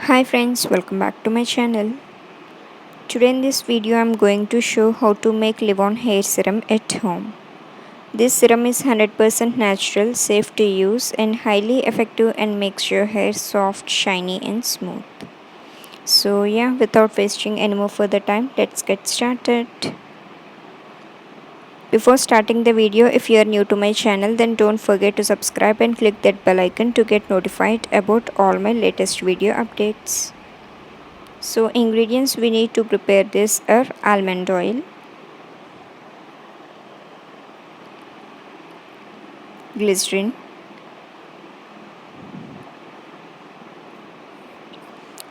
Hi friends, welcome back to my channel. Today in this video I am going to show how to make Livon hair serum at home. This serum is 100% natural, safe to use and highly effective and makes your hair soft, shiny and smooth. So yeah, without wasting any more further time, let's get started. Before starting the video, if you are new to my channel, then don't forget to subscribe and click that bell icon to get notified about all my latest video updates. So ingredients we need to prepare this are almond oil, glycerin,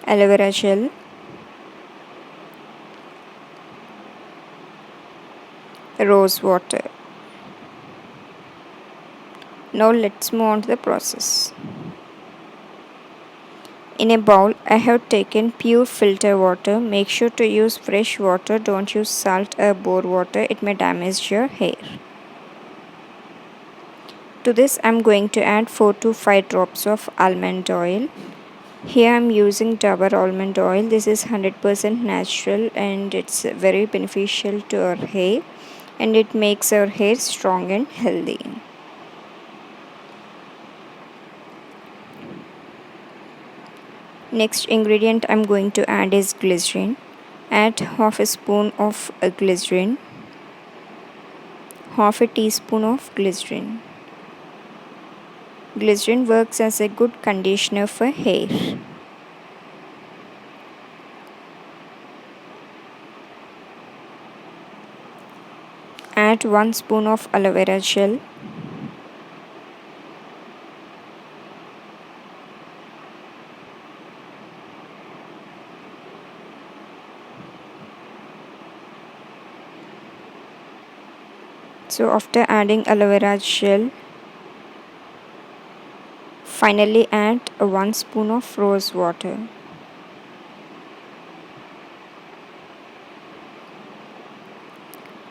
aloe vera gel, rose water. Now let's move on to the process. In a bowl, I have taken pure filter water. Make sure to use fresh water. Don't use salt or bore water. It may damage your hair. To this, I'm going to add 4 to 5 drops of almond oil. Here I'm using Dabur almond oil. This is 100% natural and it's very beneficial to our hair and it makes our hair strong and healthy. Next ingredient I'm going to add is glycerin. Add half a spoon of glycerin, half a teaspoon of glycerin. Glycerin works as a good conditioner for hair. Add 1 spoon of aloe vera gel. So after adding aloe vera gel, finally add 1 spoon of rose water.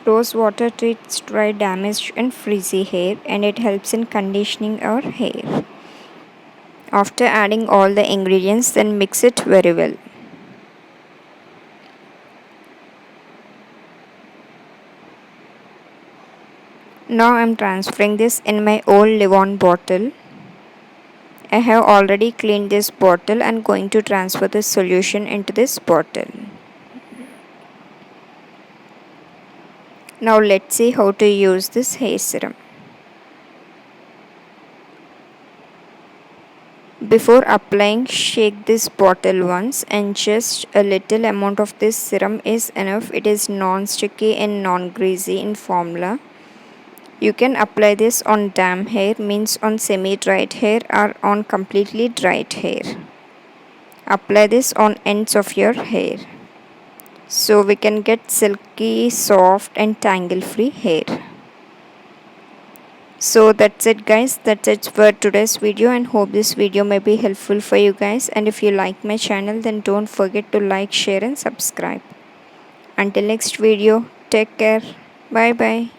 Rose water treats dry, damaged and frizzy hair and it helps in conditioning our hair. After adding all the ingredients, then mix it very well. Now I am transferring this in my old Livon bottle. I have already cleaned this bottle and going to transfer the solution into this bottle. Now let's see how to use this hair serum. Before applying, shake this bottle once and just a little amount of this serum is enough. It is non-sticky and non-greasy in formula. You can apply this on damp hair, means on semi-dried hair or on completely dried hair. Apply this on ends of your hair so we can get silky, soft and tangle-free hair. So that's it guys, that's it for today's video and hope this video may be helpful for you guys, and if you like my channel then don't forget to like, share and subscribe. Until next video, take care, bye bye.